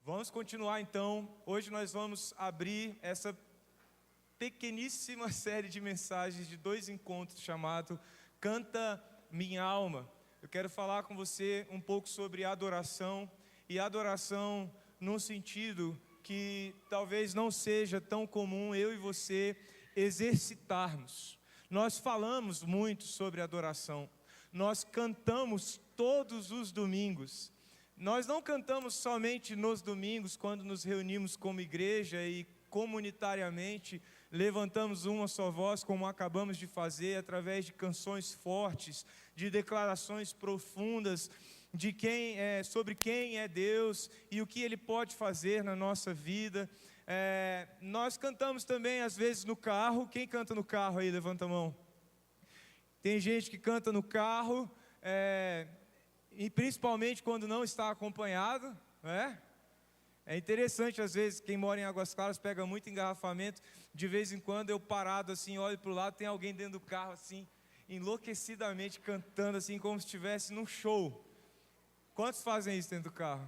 Vamos continuar então. Hoje nós vamos abrir essa pequeníssima série de mensagens de 2 encontros chamado Canta Minha Alma. Eu quero falar com você um pouco sobre adoração, e adoração num sentido que talvez não seja tão comum eu e você exercitarmos. Nós falamos muito sobre adoração, nós cantamos todos os domingos. Nós não cantamos somente nos domingos, quando nos reunimos como igreja e comunitariamente levantamos uma só voz, como acabamos de fazer, através de canções fortes, de declarações profundas, sobre quem é Deus e o que Ele pode fazer na nossa vida. Nós cantamos também às vezes no carro. Quem canta no carro aí? Levanta a mão. Tem gente que canta no carro, e principalmente quando não está acompanhado, né? É interessante, às vezes, quem mora em Águas Claras pega muito engarrafamento. De vez em quando eu parado assim, olho para o lado, tem alguém dentro do carro assim, enlouquecidamente cantando assim, como se estivesse num show. Quantos fazem isso dentro do carro?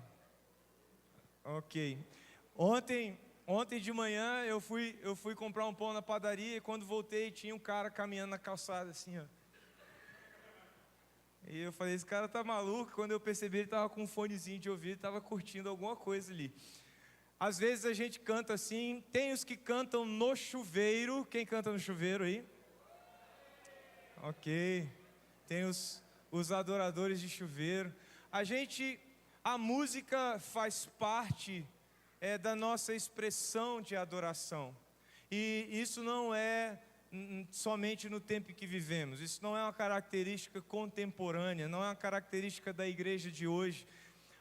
Ok. Ontem de manhã eu fui comprar um pão na padaria, e quando voltei tinha um cara caminhando na calçada assim, ó. E eu falei, esse cara tá maluco. Quando eu percebi, ele estava com um fonezinho de ouvido, estava curtindo alguma coisa ali. Às vezes a gente canta assim. Tem os que cantam no chuveiro. Quem canta no chuveiro aí? Ok. Tem os adoradores de chuveiro. A música faz parte da nossa expressão de adoração. E isso não é somente no tempo em que vivemos. Isso não é uma característica contemporânea, não é uma característica da igreja de hoje.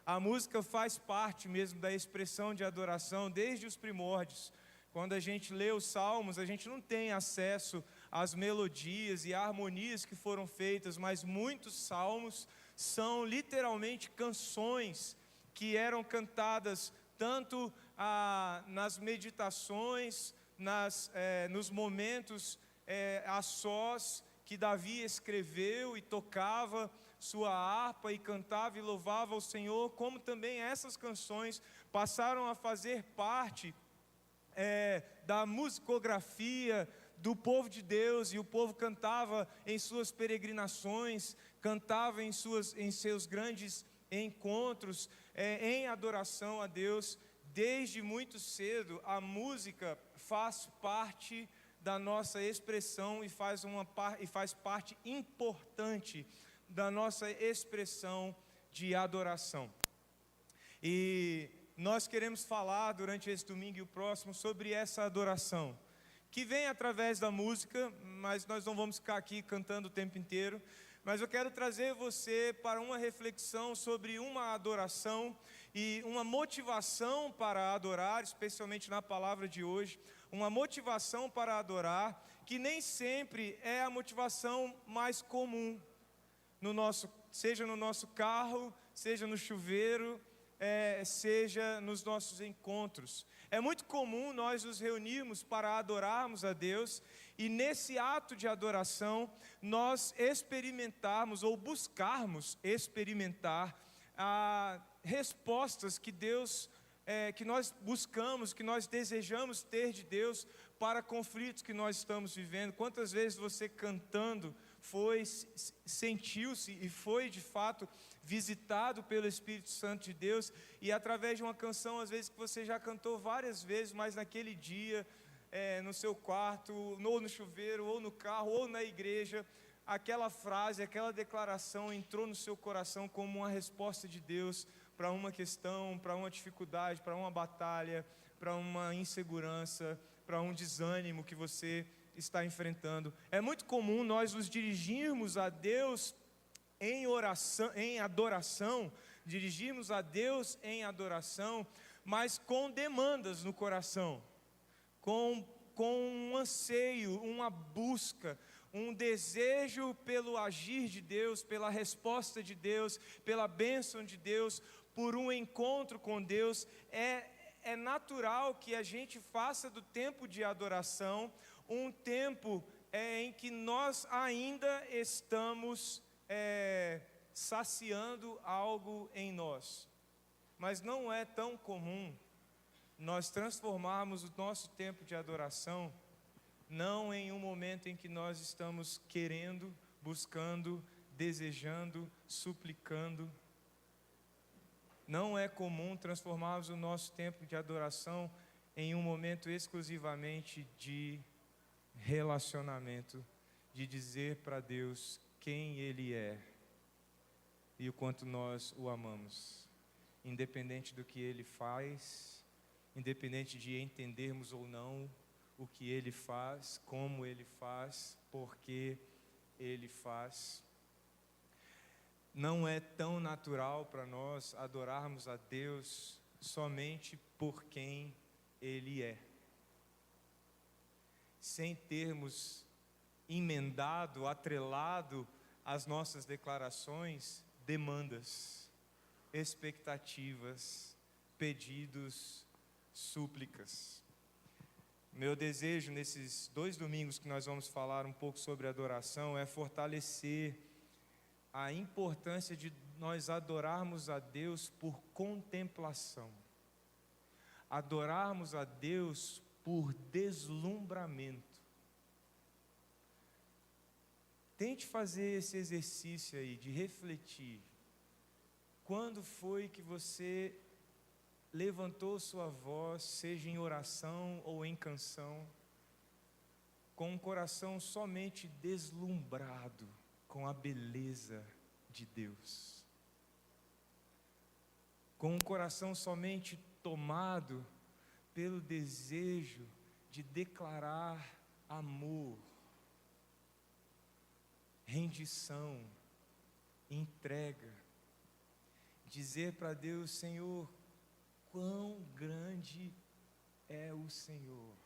A música faz parte mesmo da expressão de adoração desde os primórdios. Quando a gente lê os salmos, a gente não tem acesso às melodias e harmonias que foram feitas, mas muitos salmos são literalmente canções que eram cantadas tanto nas meditações, nos momentos a sós que Davi escreveu e tocava sua harpa e cantava e louvava ao Senhor, como também essas canções passaram a fazer parte da musicografia do povo de Deus, e o povo cantava em suas peregrinações, cantava em seus grandes encontros, em adoração a Deus. Desde muito cedo a música faz parte da nossa expressão e faz parte importante da nossa expressão de adoração. E nós queremos falar durante esse domingo e o próximo sobre essa adoração, que vem através da música, mas nós não vamos ficar aqui cantando o tempo inteiro. Mas eu quero trazer você para uma reflexão sobre uma adoração e uma motivação para adorar, especialmente na palavra de hoje. Uma motivação para adorar, que nem sempre é a motivação mais comum, seja no nosso carro, seja no chuveiro, seja nos nossos encontros. É muito comum nós nos reunirmos para adorarmos a Deus, e nesse ato de adoração nós experimentarmos ou buscarmos experimentar respostas que que nós buscamos, que nós desejamos ter de Deus para conflitos que nós estamos vivendo. Quantas vezes você cantando sentiu-se e foi de fato visitado pelo Espírito Santo de Deus, e através de uma canção, às vezes que você já cantou várias vezes, mas naquele dia, no seu quarto, ou no chuveiro, ou no carro, ou na igreja, aquela frase, aquela declaração entrou no seu coração como uma resposta de Deus para uma questão, para uma dificuldade, para uma batalha, para uma insegurança, para um desânimo que você está enfrentando. É muito comum nós nos dirigirmos a Deus em oração, em adoração, dirigirmos a Deus em adoração, mas com demandas no coração, com um anseio, uma busca, um desejo pelo agir de Deus, pela resposta de Deus, pela bênção de Deus, por um encontro com Deus. É natural que a gente faça do tempo de adoração um tempo em que nós ainda estamos saciando algo em nós. Mas não é tão comum nós transformarmos o nosso tempo de adoração não em um momento em que nós estamos querendo, buscando, desejando, suplicando. Não é comum transformarmos o nosso tempo de adoração em um momento exclusivamente de relacionamento, de dizer para Deus quem Ele é e o quanto nós o amamos, independente do que Ele faz, independente de entendermos ou não o que Ele faz, como Ele faz, por que Ele faz. Não é tão natural para nós adorarmos a Deus somente por quem Ele é, sem termos emendado, atrelado às nossas declarações, demandas, expectativas, pedidos, súplicas. Meu desejo nesses 2 domingos que nós vamos falar um pouco sobre adoração é fortalecer a importância de nós adorarmos a Deus por contemplação, adorarmos a Deus por deslumbramento. Tente fazer esse exercício aí de refletir. Quando foi que você levantou sua voz, seja em oração ou em canção, com um coração somente deslumbrado com a beleza de Deus, com um coração somente tomado pelo desejo de declarar amor, rendição, entrega, dizer para Deus: Senhor, quão grande é o Senhor.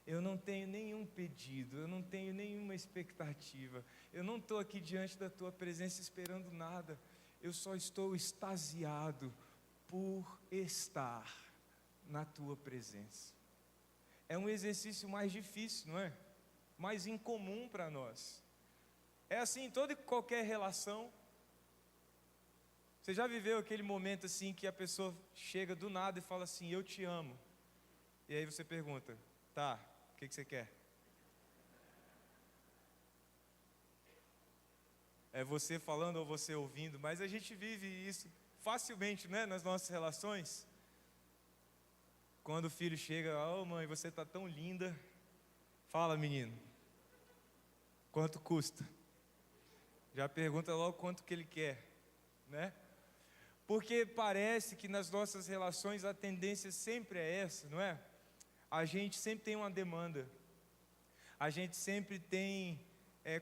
Eu não tenho nenhum pedido, eu não tenho nenhuma expectativa, eu não estou aqui diante da Tua presença esperando nada, eu só estou extasiado por estar na Tua presença. É um exercício mais difícil, não é? Mais incomum para nós. É assim em toda e qualquer relação. Você já viveu aquele momento assim que a pessoa chega do nada e fala assim: eu te amo. E aí você pergunta: tá, o que você quer? É você falando ou você ouvindo? Mas a gente vive isso facilmente, né, nas nossas relações. Quando o filho chega: oh mãe, você está tão linda. Fala, menino, quanto custa? Já pergunta logo quanto que ele quer, né? Porque parece que nas nossas relações a tendência sempre é essa, não é? A gente sempre tem uma demanda, a gente sempre tem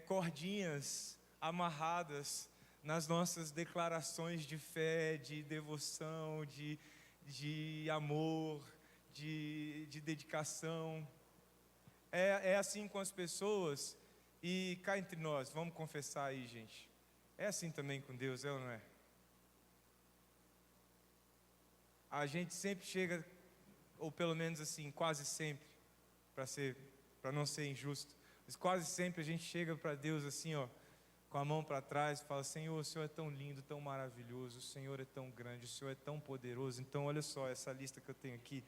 cordinhas amarradas nas nossas declarações de fé, de devoção, de amor, de dedicação. É assim com as pessoas, e cá entre nós, vamos confessar aí, gente, é assim também com Deus, é ou não é? A gente sempre chega, ou pelo menos assim, quase sempre, para não ser injusto, mas quase sempre a gente chega para Deus assim, ó, com a mão para trás e fala: Senhor, o Senhor é tão lindo, tão maravilhoso, o Senhor é tão grande, o Senhor é tão poderoso. Então olha só essa lista que eu tenho aqui,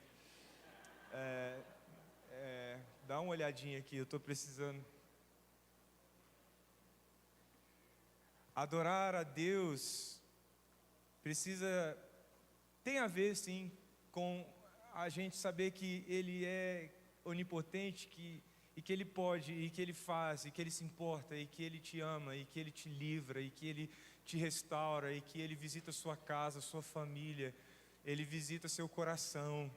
dá uma olhadinha aqui, eu estou precisando. Adorar a Deus tem a ver sim com a gente saber que Ele é onipotente, e que Ele pode, e que Ele faz, e que Ele se importa, e que Ele te ama, e que Ele te livra, e que Ele te restaura, e que Ele visita a sua casa, a sua família, Ele visita seu coração.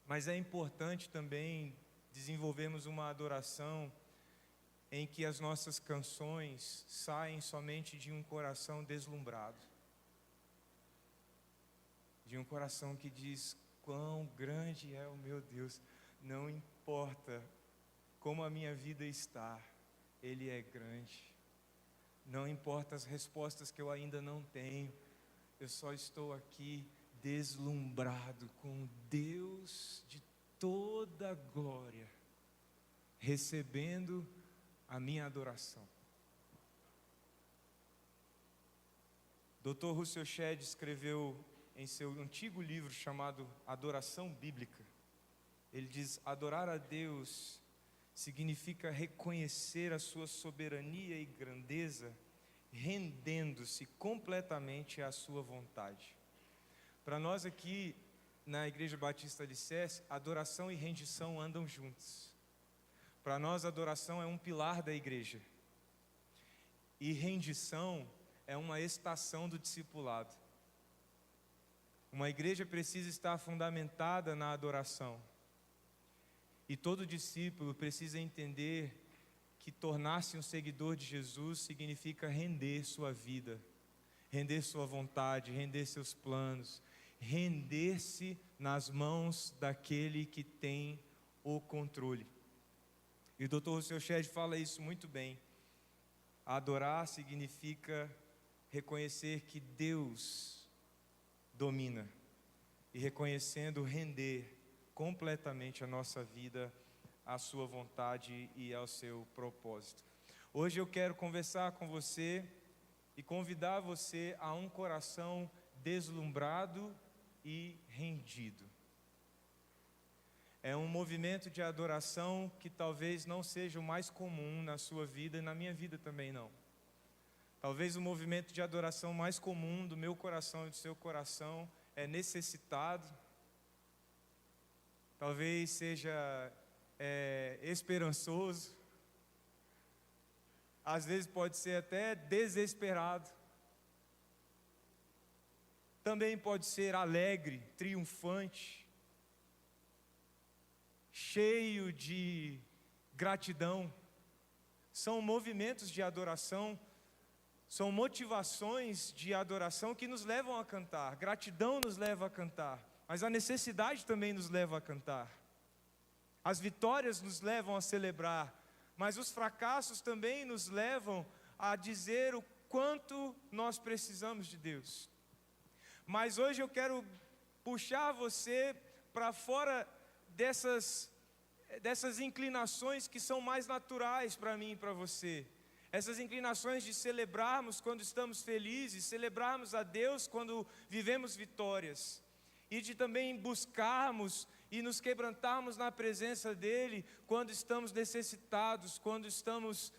Mas é importante também desenvolvermos uma adoração em que as nossas canções saem somente de um coração deslumbrado, de um coração que diz: quão grande é o meu Deus, não importa como a minha vida está, Ele é grande. Não importa as respostas que eu ainda não tenho, eu só estou aqui deslumbrado com Deus de toda a glória, recebendo a minha adoração. Dr. Russell Shedd escreveu em seu antigo livro chamado Adoração Bíblica. Ele diz: adorar a Deus significa reconhecer a sua soberania e grandeza, rendendo-se completamente à sua vontade. Para nós aqui na Igreja Batista Alicerce, adoração e rendição andam juntos. Para nós, adoração é um pilar da igreja, e rendição é uma estação do discipulado. Uma igreja precisa estar fundamentada na adoração, e todo discípulo precisa entender que tornar-se um seguidor de Jesus significa render sua vida, render sua vontade, render seus planos, render-se nas mãos daquele que tem o controle. E o Dr. Russell Shedd fala isso muito bem. Adorar significa reconhecer que Deus domina, e reconhecendo, render completamente a nossa vida à sua vontade e ao seu propósito. Hoje eu quero conversar com você e convidar você a um coração deslumbrado e rendido. É um movimento de adoração que talvez não seja o mais comum na sua vida e na minha vida também não. Talvez o movimento de adoração mais comum do meu coração e do seu coração é necessitado. Talvez seja esperançoso. Às vezes pode ser até desesperado. Também pode ser alegre, triunfante, cheio de gratidão. São movimentos de adoração, são motivações de adoração que nos levam a cantar. Gratidão nos leva a cantar, mas a necessidade também nos leva a cantar. As vitórias nos levam a celebrar, mas os fracassos também nos levam a dizer o quanto nós precisamos de Deus. Mas hoje eu quero puxar você para fora dessas inclinações que são mais naturais para mim e para você. Essas inclinações de celebrarmos quando estamos felizes, celebrarmos a Deus quando vivemos vitórias, e de também buscarmos e nos quebrantarmos na presença dEle quando estamos necessitados, quando estamos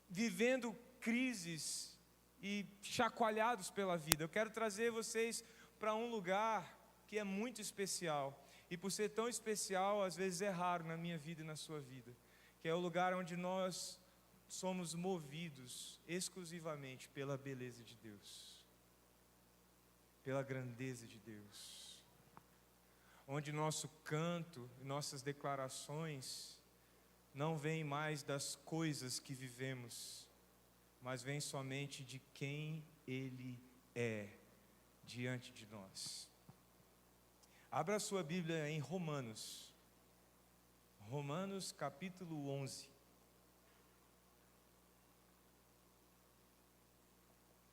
vivendo crises e chacoalhados pela vida. Eu quero trazer vocês para um lugar que é muito especial, e por ser tão especial, às vezes é raro na minha vida e na sua vida, que é o lugar onde nós somos movidos exclusivamente pela beleza de Deus, pela grandeza de Deus, onde nosso canto e nossas declarações não vêm mais das coisas que vivemos, mas vem somente de quem Ele é diante de nós. Abra a sua Bíblia em Romanos capítulo 11.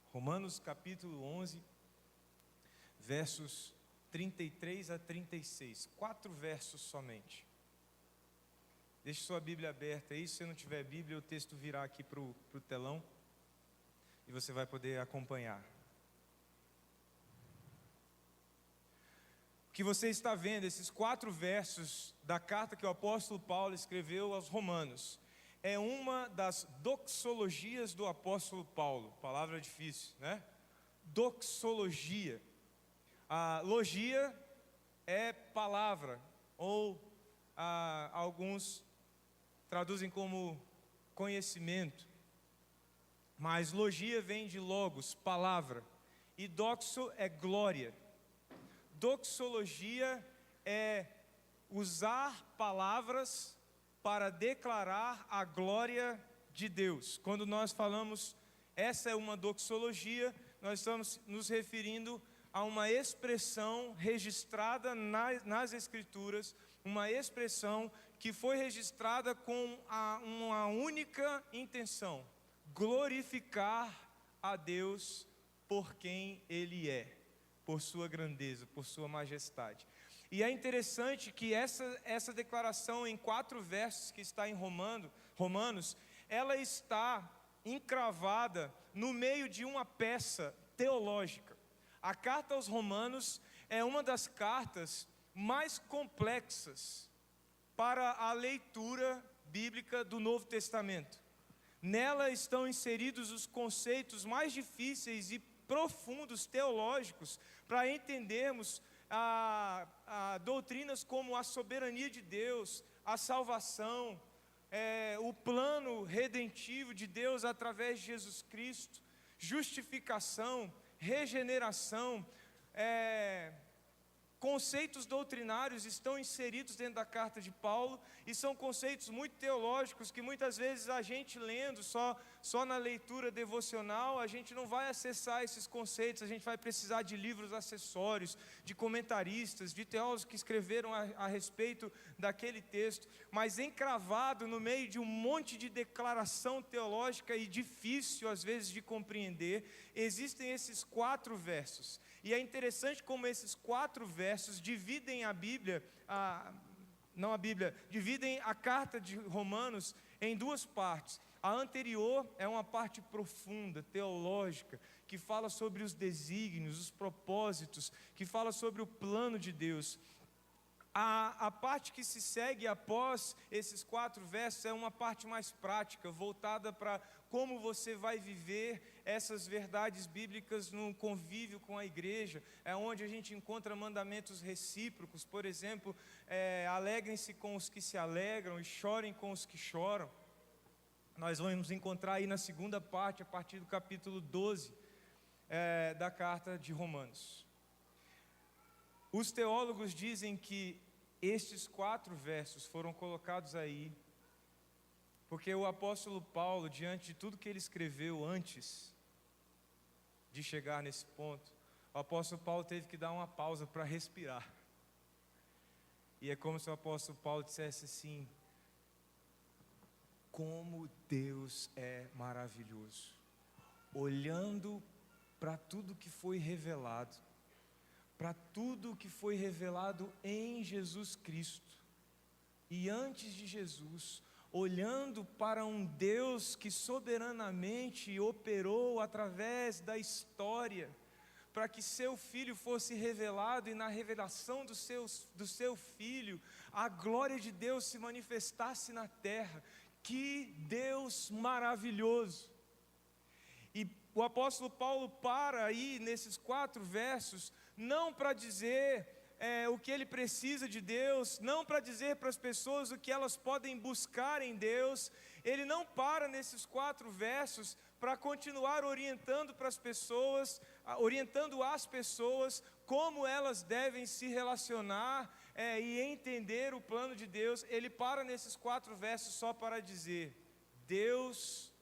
Romanos capítulo 11, versos 33 a 36, 4 versos somente. Deixe sua Bíblia aberta aí. Se você não tiver Bíblia, o texto virá aqui para o telão e você vai poder acompanhar. O que você está vendo, esses 4 versos da carta que o apóstolo Paulo escreveu aos Romanos, é uma das doxologias do apóstolo Paulo. Palavra difícil, né? Doxologia. A logia é palavra, ou alguns traduzem como conhecimento, mas logia vem de logos, palavra, e doxo é glória. Doxologia é usar palavras para declarar a glória de Deus. Quando nós falamos, essa é uma doxologia, nós estamos nos referindo a uma expressão registrada nas Escrituras, uma expressão que foi registrada com uma única intenção: glorificar a Deus por quem Ele é, por sua grandeza, por sua majestade. E é interessante que essa declaração em 4 versos que está em Romanos, ela está encravada no meio de uma peça teológica. A carta aos Romanos é uma das cartas mais complexas para a leitura bíblica do Novo Testamento. Nela estão inseridos os conceitos mais difíceis e profundos teológicos para entendermos doutrinas como a soberania de Deus, a salvação, o plano redentivo de Deus através de Jesus Cristo, justificação, regeneração, conceitos doutrinários estão inseridos dentro da carta de Paulo, e são conceitos muito teológicos que muitas vezes a gente lendo só na leitura devocional, a gente não vai acessar esses conceitos, a gente vai precisar de livros acessórios, de comentaristas, de teólogos que escreveram a respeito daquele texto, mas encravado no meio de um monte de declaração teológica e difícil às vezes de compreender, existem esses 4 versos. E é interessante como esses 4 versos dividem a Bíblia, dividem a carta de Romanos em 2 partes. A anterior é uma parte profunda, teológica, que fala sobre os desígnios, os propósitos, que fala sobre o plano de Deus. A parte que se segue após esses 4 versos é uma parte mais prática, voltada para como você vai viver essas verdades bíblicas no convívio com a igreja. É onde a gente encontra mandamentos recíprocos, por exemplo, alegrem-se com os que se alegram e chorem com os que choram. Nós vamos encontrar aí na segunda parte, a partir do capítulo 12 da carta de Romanos. Os teólogos dizem que estes 4 versos foram colocados aí porque o apóstolo Paulo, diante de tudo que ele escreveu antes de chegar nesse ponto, o apóstolo Paulo teve que dar uma pausa para respirar. E é como se o apóstolo Paulo dissesse assim: como Deus é maravilhoso, olhando para tudo que foi revelado, para tudo que foi revelado em Jesus Cristo, e antes de Jesus, olhando para um Deus que soberanamente operou através da história, para que seu Filho fosse revelado, e na revelação do seu Filho, a glória de Deus se manifestasse na terra. Que Deus maravilhoso! E o apóstolo Paulo para aí nesses 4 versos, não para dizer o que ele precisa de Deus, não para dizer para as pessoas o que elas podem buscar em Deus. Ele não para nesses 4 versos para continuar orientando para as pessoas, orientando as pessoas como elas devem se relacionar e entender o plano de Deus. Ele para nesses 4 versos só para dizer: Deus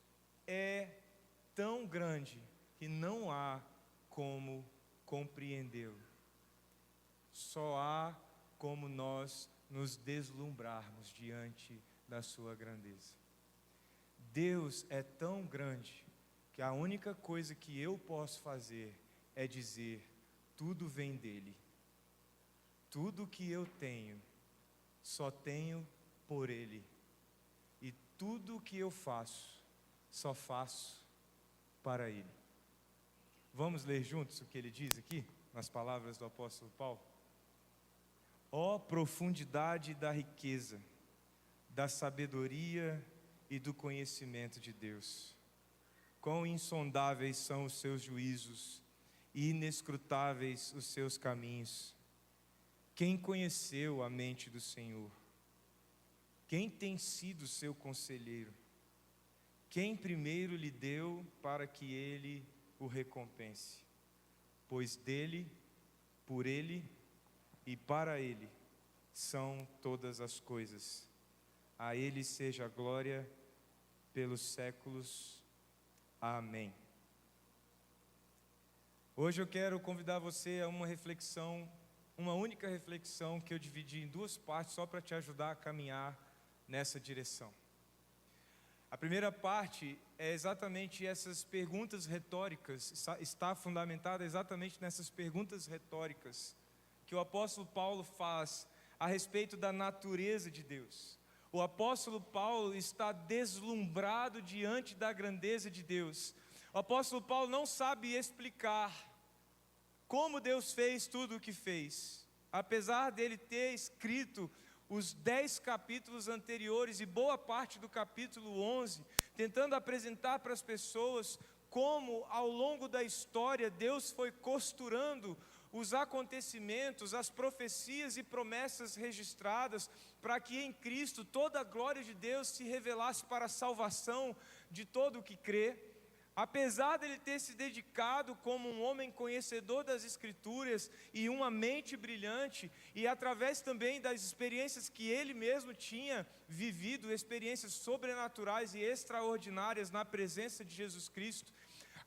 é tão grande que não há como compreendê-lo. Só há como nós nos deslumbrarmos diante da sua grandeza. Deus é tão grande que a única coisa que eu posso fazer é dizer: tudo vem dele. Tudo que eu tenho, só tenho por ele. E tudo que eu faço, só faço para ele. Vamos ler juntos o que ele diz aqui, nas palavras do apóstolo Paulo? Ó profundidade da riqueza, da sabedoria e do conhecimento de Deus! Quão insondáveis são os seus juízos e inescrutáveis os seus caminhos! Quem conheceu a mente do Senhor? Quem tem sido seu conselheiro? Quem primeiro lhe deu para que ele o recompense? Pois dele, por ele e para ele são todas as coisas. A ele seja a glória pelos séculos. Amém. Hoje eu quero convidar você a uma reflexão, uma única reflexão que eu dividi em 2 partes só para te ajudar a caminhar nessa direção. A primeira parte é exatamente essas perguntas retóricas, está fundamentada exatamente nessas perguntas retóricas que o apóstolo Paulo faz a respeito da natureza de Deus. O apóstolo Paulo está deslumbrado diante da grandeza de Deus. O apóstolo Paulo não sabe explicar como Deus fez tudo o que fez. Apesar dele ter escrito os 10 capítulos anteriores e boa parte do capítulo 11, tentando apresentar para as pessoas como ao longo da história Deus foi costurando os acontecimentos, as profecias e promessas registradas, para que em Cristo toda a glória de Deus se revelasse para a salvação de todo o que crê. Apesar dele ter se dedicado como um homem conhecedor das Escrituras e uma mente brilhante, e através também das experiências que ele mesmo tinha vivido, experiências sobrenaturais e extraordinárias na presença de Jesus Cristo,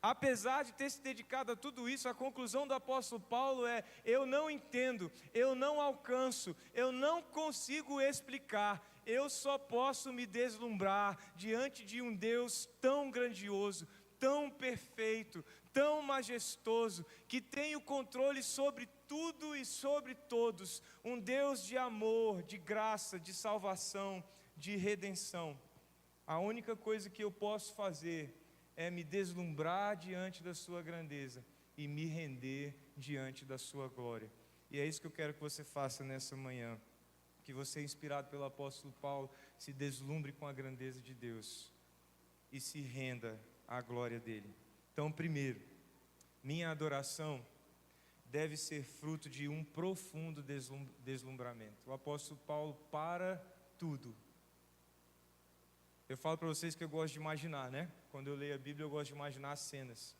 apesar de ter se dedicado a tudo isso, a conclusão do apóstolo Paulo é: eu não entendo, eu não alcanço, eu não consigo explicar, eu só posso me deslumbrar diante de um Deus tão grandioso, tão perfeito, tão majestoso, que tem o controle sobre tudo e sobre todos, um Deus de amor, de graça, de salvação, de redenção. A única coisa que eu posso fazer é me deslumbrar diante da sua grandeza e me render diante da sua glória. E é isso que eu quero que você faça nessa manhã, que você, inspirado pelo apóstolo Paulo, se deslumbre com a grandeza de Deus e se renda à glória dele. Então, primeiro, minha adoração deve ser fruto de um profundo deslumbramento. O apóstolo Paulo para tudo. Eu falo para vocês que eu gosto de imaginar, né? Quando eu leio a Bíblia, eu gosto de imaginar cenas.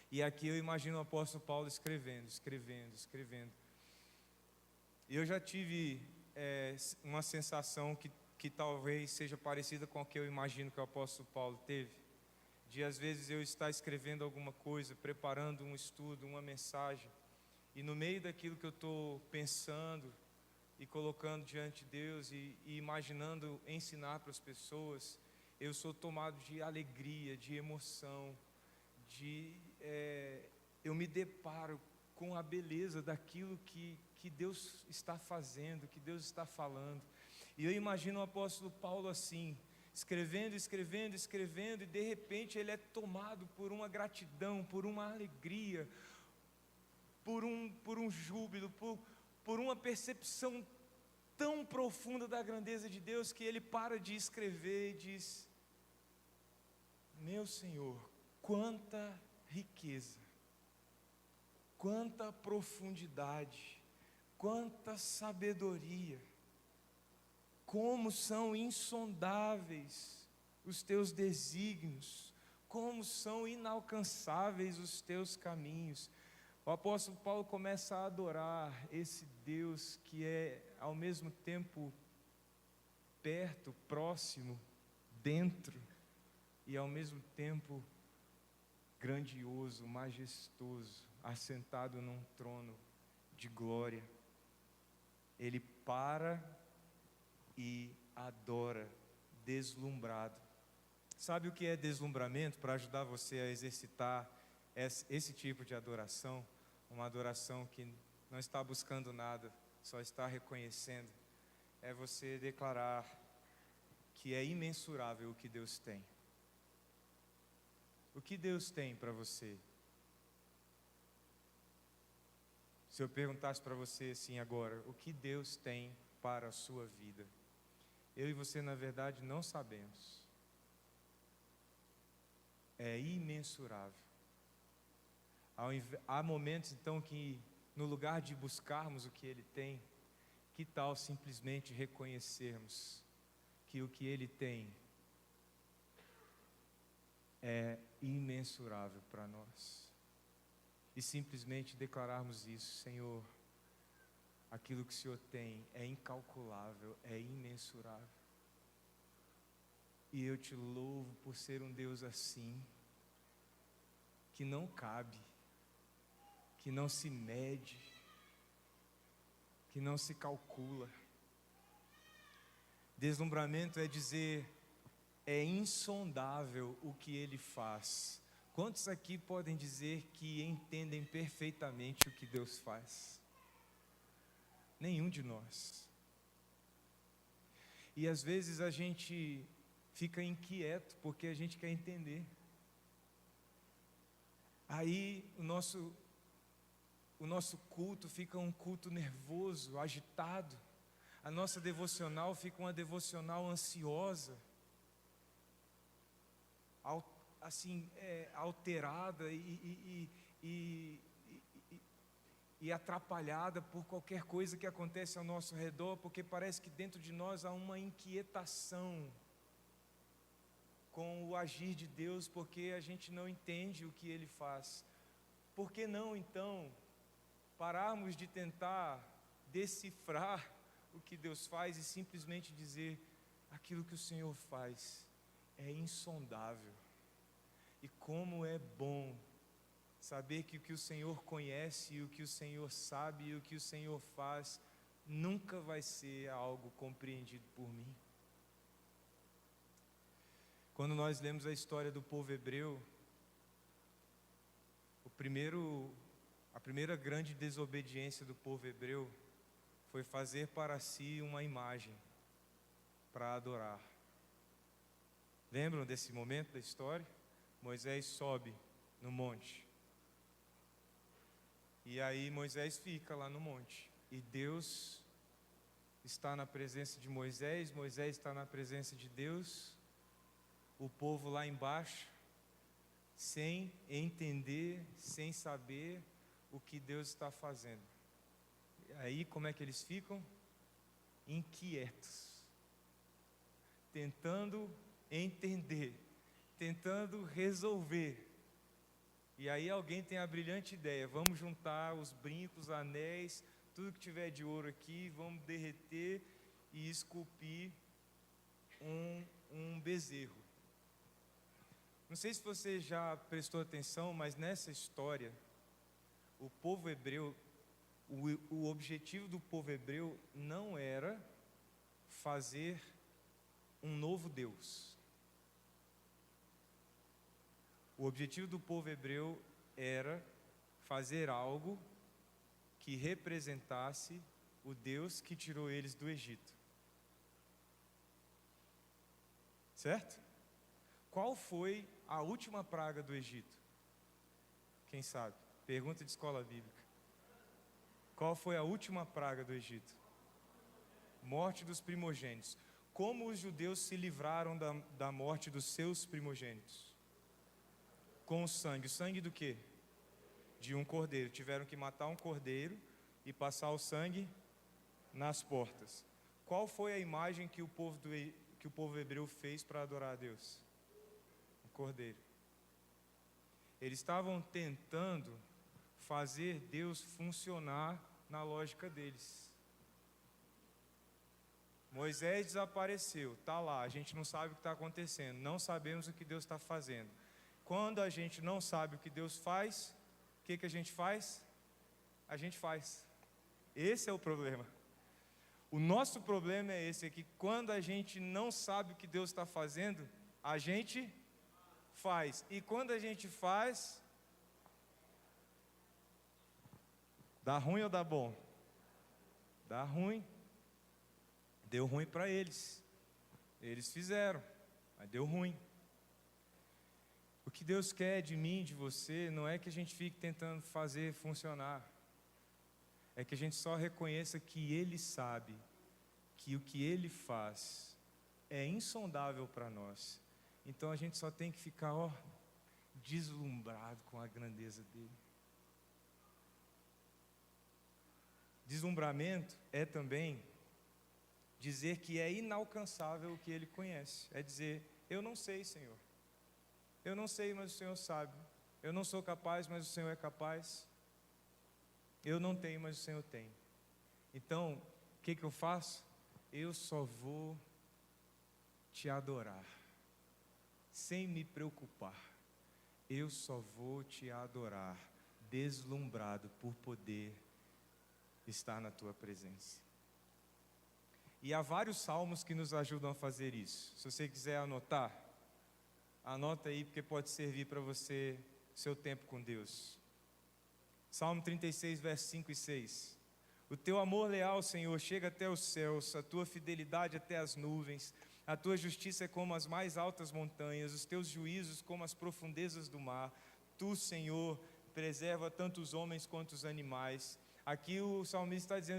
E aqui eu imagino o apóstolo Paulo escrevendo. E eu já tive uma sensação que talvez seja parecida com a que eu imagino que o apóstolo Paulo teve. De às vezes eu estar escrevendo alguma coisa, preparando um estudo, uma mensagem, e no meio daquilo que eu estou pensando e colocando diante de Deus e imaginando ensinar para as pessoas, eu sou tomado de alegria, de emoção, eu me deparo com a beleza daquilo que Deus está fazendo, que Deus está falando. E eu imagino o apóstolo Paulo assim, escrevendo, e de repente ele é tomado por uma gratidão, por uma alegria, por um júbilo, por uma percepção tão profunda da grandeza de Deus, que ele para de escrever e diz: meu Senhor, quanta riqueza, quanta profundidade, quanta sabedoria, como são insondáveis os teus desígnios, como são inalcançáveis os teus caminhos. O apóstolo Paulo começa a adorar esse Deus que é ao mesmo tempo perto, próximo, dentro, e ao mesmo tempo grandioso, majestoso, assentado num trono de glória. Ele para e adora, deslumbrado. Sabe o que é deslumbramento? Para ajudar você a exercitar esse tipo de adoração, uma adoração que não está buscando nada, só está reconhecendo, é você declarar que é imensurável o que Deus tem. O que Deus tem para você? Se eu perguntasse para você assim agora, o que Deus tem para a sua vida? Eu e você, na verdade, não sabemos. É imensurável. Há momentos, então, que no lugar de buscarmos o que Ele tem, que tal simplesmente reconhecermos que o que Ele tem é imensurável para nós, e simplesmente declararmos isso: Senhor, aquilo que o Senhor tem é incalculável, é imensurável, e eu te louvo por ser um Deus assim, que não cabe, que não se mede, que não se calcula. Deslumbramento é dizer: é insondável o que Ele faz. Quantos aqui podem dizer que entendem perfeitamente o que Deus faz? Nenhum de nós. E às vezes a gente fica inquieto porque a gente quer entender. Aí o nosso culto fica um culto nervoso, agitado. A nossa devocional fica uma devocional ansiosa, alterada e atrapalhada por qualquer coisa que acontece ao nosso redor, porque parece que dentro de nós há uma inquietação com o agir de Deus, porque a gente não entende o que Ele faz. Por que não, então, pararmos de tentar decifrar o que Deus faz e simplesmente dizer: aquilo que o Senhor faz é insondável. E como é bom saber que o que o Senhor conhece, o que o Senhor sabe e o que o Senhor faz nunca vai ser algo compreendido por mim. Quando nós lemos a história do povo hebreu, a primeira grande desobediência do povo hebreu foi fazer para si uma imagem para adorar. Lembram desse momento da história? Moisés sobe no monte. E aí Moisés fica lá no monte. E Deus está na presença de Moisés, Moisés está na presença de Deus. O povo lá embaixo, sem entender, sem saber o que Deus está fazendo. E aí como é que eles ficam? Inquietos, tentando entender, tentando resolver. E aí alguém tem a brilhante ideia: vamos juntar os brincos, anéis, tudo que tiver de ouro aqui, vamos derreter e esculpir um bezerro. Não sei se você já prestou atenção, mas nessa história, o povo hebreu, o objetivo do povo hebreu não era fazer um novo Deus. O objetivo do povo hebreu era fazer algo que representasse o Deus que tirou eles do Egito. Certo? Qual foi a última praga do Egito? Quem sabe? Pergunta de escola bíblica. Qual foi a última praga do Egito? Morte dos primogênitos. Como os judeus se livraram da morte dos seus primogênitos? Com o sangue. O sangue do quê? De um cordeiro. Tiveram que matar um cordeiro e passar o sangue nas portas. Qual foi a imagem que o povo hebreu fez para adorar a Deus? Um cordeiro. Eles estavam tentando fazer Deus funcionar na lógica deles. Moisés desapareceu, está lá, a gente não sabe o que está acontecendo, não sabemos o que Deus está fazendo. Quando a gente não sabe o que Deus faz, o que a gente faz? A gente faz. Esse é o problema. O nosso problema é esse, é que quando a gente não sabe o que Deus está fazendo, a gente faz. E quando a gente faz, dá ruim ou dá bom? Dá ruim. Deu ruim para eles. Eles fizeram, mas deu ruim. O que Deus quer de mim, de você, não é que a gente fique tentando fazer funcionar. É que a gente só reconheça que Ele sabe que o que Ele faz é insondável para nós. Então a gente só tem que ficar, deslumbrado com a grandeza dEle. Deslumbramento é também dizer que é inalcançável o que Ele conhece. É dizer: eu não sei, Senhor. Eu não sei, mas o Senhor sabe. Eu não sou capaz, mas o Senhor é capaz. Eu não tenho, mas o Senhor tem. Então, o que eu faço? Eu só vou te adorar, sem me preocupar. Eu só vou te adorar, deslumbrado por poder estar na tua presença. E há vários salmos que nos ajudam a fazer isso. Se você quiser anotar, anota aí, porque pode servir para você, seu tempo com Deus. Salmo 36, versos 5 e 6. O teu amor leal, Senhor, chega até os céus, a tua fidelidade até as nuvens, a tua justiça é como as mais altas montanhas, os teus juízos como as profundezas do mar. Tu, Senhor, preserva tanto os homens quanto os animais. Aqui o salmista está dizendo,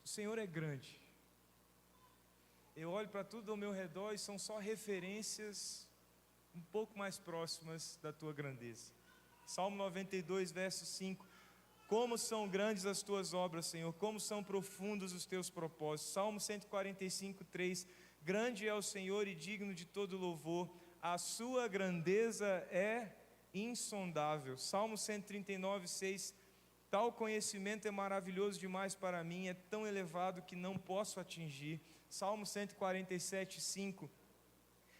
o Senhor é grande. Eu olho para tudo ao meu redor e são só referências um pouco mais próximas da tua grandeza. Salmo 92, verso 5. Como são grandes as tuas obras, Senhor, como são profundos os teus propósitos. Salmo 145, 3. Grande é o Senhor e digno de todo louvor, a sua grandeza é insondável. Salmo 139, 6. Tal conhecimento é maravilhoso demais para mim, é tão elevado que não posso atingir. Salmo 147, 5.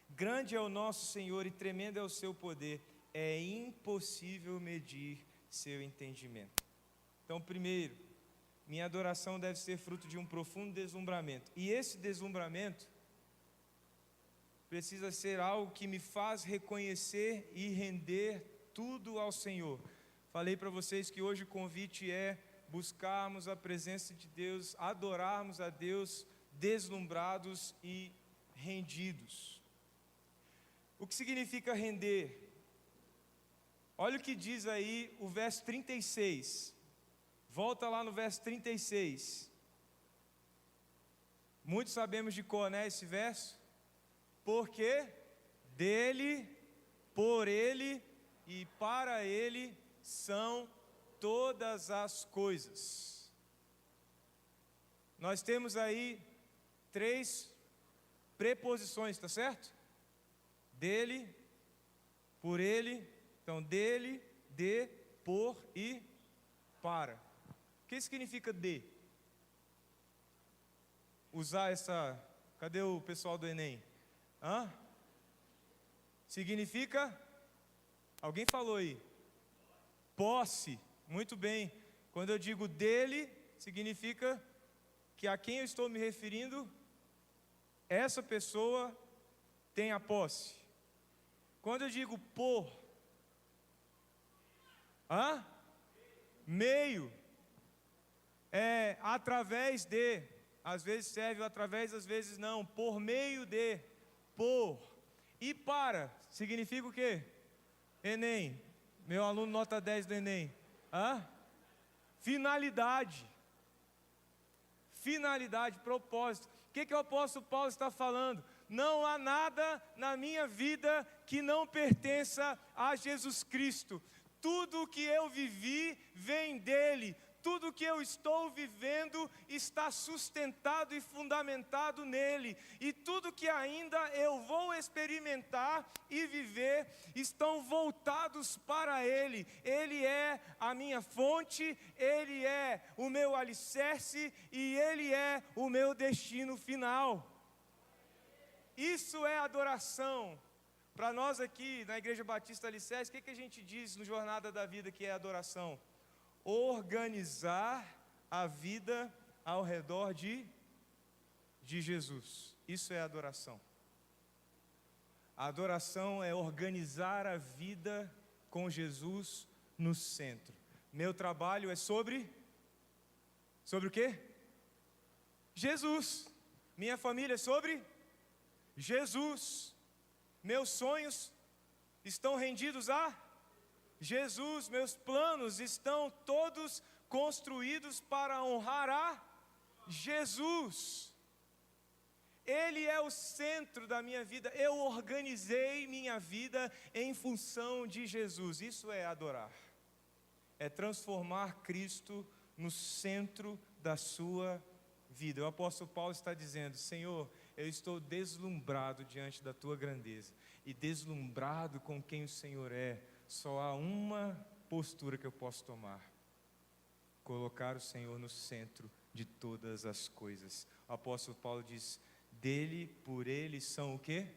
Grande é o nosso Senhor e tremendo é o seu poder, é impossível medir seu entendimento. Então, primeiro, minha adoração deve ser fruto de um profundo deslumbramento. E esse deslumbramento precisa ser algo que me faz reconhecer e render tudo ao Senhor. Falei para vocês que hoje o convite é buscarmos a presença de Deus, adorarmos a Deus deslumbrados e rendidos. O que significa render? Olha o que diz aí o verso 36. Volta lá no verso 36. Muitos sabemos de cor, né, esse verso? Porque dele, por ele e para ele são todas as coisas. Nós temos aí 3 preposições, tá certo? Dele, por ele, então dele, de, por e para. O que significa de? Usar essa... Cadê o pessoal do Enem? Significa... Alguém falou aí? Posse. Muito bem. Quando eu digo dele, significa que a quem eu estou me referindo, essa pessoa tem a posse. Quando eu digo por, meio, é através de, às vezes serve através, às vezes não, por meio de, por, e para, significa o quê? Enem, meu aluno nota 10 do Enem, finalidade, propósito. O que o apóstolo Paulo está falando? Não há nada na minha vida que não pertença a Jesus Cristo. Tudo o que eu vivi vem dele. Tudo o que eu estou vivendo está sustentado e fundamentado nele. E tudo que ainda eu vou experimentar e viver estão voltados para ele. Ele é a minha fonte, ele é o meu alicerce e ele é o meu destino final. Isso é adoração. Para nós aqui na Igreja Batista Alicerce, o que a gente diz no Jornada da Vida que é adoração? Organizar a vida ao redor de Jesus. Isso é adoração. A adoração é organizar a vida com Jesus no centro. Meu trabalho é sobre o quê? Jesus. Minha família é sobre Jesus. Meus sonhos estão rendidos a Jesus. Meus planos estão todos construídos para honrar a Jesus. Ele é o centro da minha vida. Eu organizei minha vida em função de Jesus. Isso é adorar. É transformar Cristo no centro da sua vida. O apóstolo Paulo está dizendo: Senhor, eu estou deslumbrado diante da tua grandeza. E deslumbrado com quem o Senhor é, só há uma postura que eu posso tomar: colocar o Senhor no centro de todas as coisas. O apóstolo Paulo diz: dele, por ele são o quê?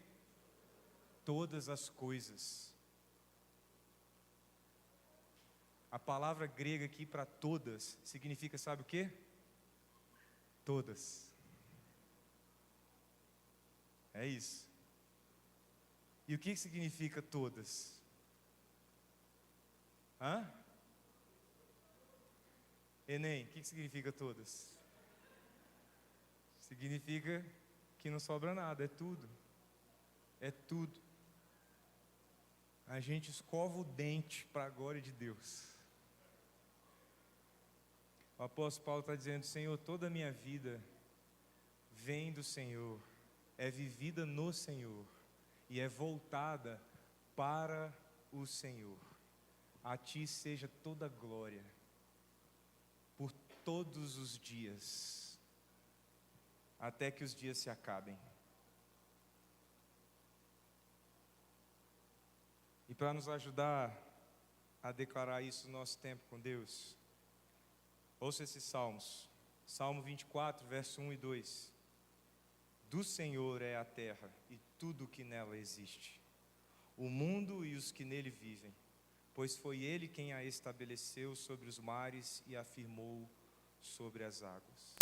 Todas as coisas. A palavra grega aqui para todas significa, sabe o quê? Todas. É isso. E o que significa todas? Enem, o que significa todas? Significa que não sobra nada, é tudo. É tudo. A gente escova o dente para a glória de Deus. O apóstolo Paulo está dizendo: Senhor, toda a minha vida vem do Senhor, é vivida no Senhor e é voltada para o Senhor. A Ti seja toda a glória, por todos os dias, até que os dias se acabem. E para nos ajudar a declarar isso no nosso tempo com Deus, ouça esses salmos. Salmo 24, verso 1 e 2. Do Senhor é a terra e tudo o que nela existe, o mundo e os que nele vivem, pois foi Ele quem a estabeleceu sobre os mares e a firmou sobre as águas.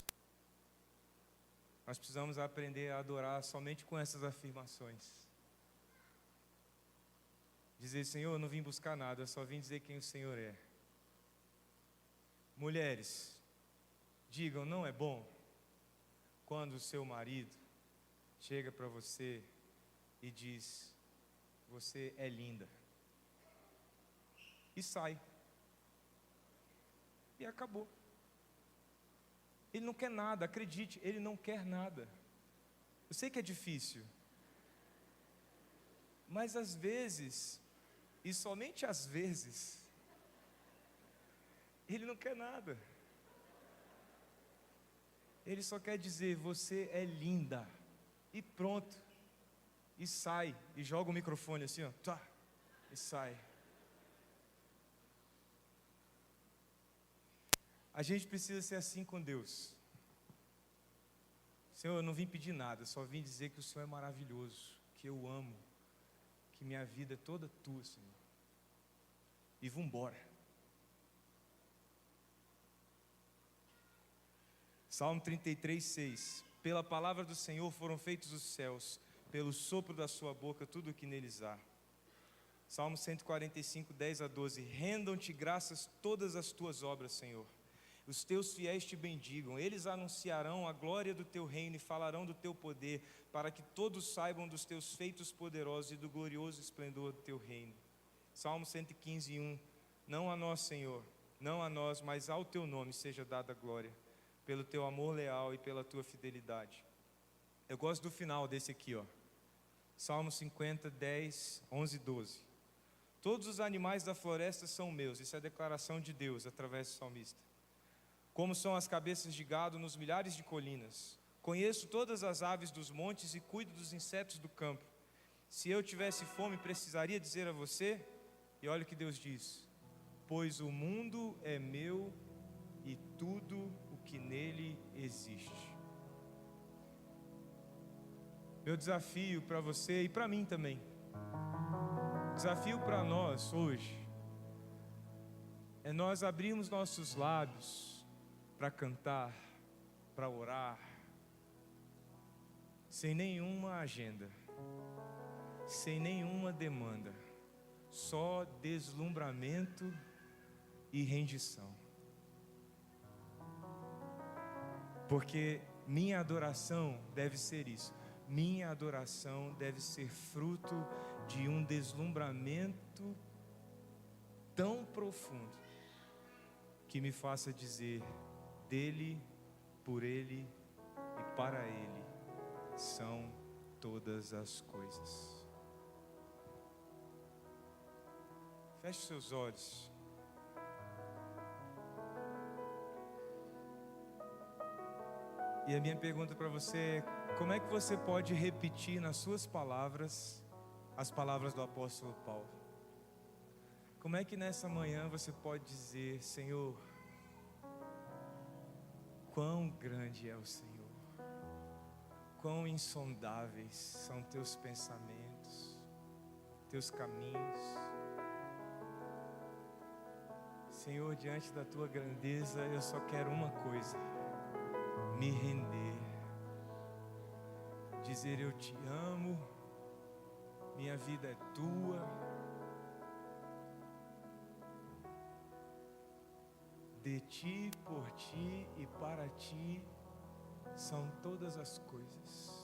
Nós precisamos aprender a adorar somente com essas afirmações. Dizer: Senhor, eu não vim buscar nada, eu só vim dizer quem o Senhor é. Mulheres, digam: não é bom quando o seu marido chega para você e diz: você é linda, e sai, e acabou. Ele não quer nada, acredite, ele não quer nada. Eu sei que é difícil, mas às vezes, e somente às vezes, ele não quer nada. Ele só quer dizer: você é linda, e pronto, e sai, e joga o microfone assim, ó, tá, e sai. A gente precisa ser assim com Deus. Senhor, eu não vim pedir nada, só vim dizer que o Senhor é maravilhoso, que eu amo, que minha vida é toda tua, Senhor. E vamos embora. Salmo 33, 6. Pela palavra do Senhor foram feitos os céus, pelo sopro da sua boca tudo o que neles há. Salmo 145, 10 a 12. Rendam-te graças todas as tuas obras, Senhor. Os teus fiéis te bendigam, eles anunciarão a glória do teu reino e falarão do teu poder, para que todos saibam dos teus feitos poderosos e do glorioso esplendor do teu reino. Salmo 115, 1. Não a nós, Senhor, não a nós, mas ao teu nome seja dada a glória, pelo teu amor leal e pela tua fidelidade. Eu gosto do final desse aqui, ó. Salmo 50, 10, 11 e 12. Todos os animais da floresta são meus. Isso é a declaração de Deus através do salmista. Como são as cabeças de gado nos milhares de colinas. Conheço todas as aves dos montes e cuido dos insetos do campo. Se eu tivesse fome, precisaria dizer a você? E olha o que Deus diz: pois o mundo é meu e tudo o que nele existe. Meu desafio para você e para mim também, desafio para nós hoje, é nós abrirmos nossos lábios para cantar, para orar, sem nenhuma agenda, sem nenhuma demanda, só deslumbramento e rendição. Porque minha adoração deve ser isso. Minha adoração deve ser fruto de um deslumbramento tão profundo que me faça dizer: dele, por ele e para ele são todas as coisas. Feche seus olhos. E a minha pergunta para você é: como é que você pode repetir nas suas palavras as palavras do apóstolo Paulo? Como é que nessa manhã você pode dizer: Senhor, quão grande é o Senhor, quão insondáveis são teus pensamentos, teus caminhos. Senhor, diante da tua grandeza, eu só quero uma coisa: me render, dizer eu te amo, minha vida é tua, De ti, por ti e para ti são todas as coisas.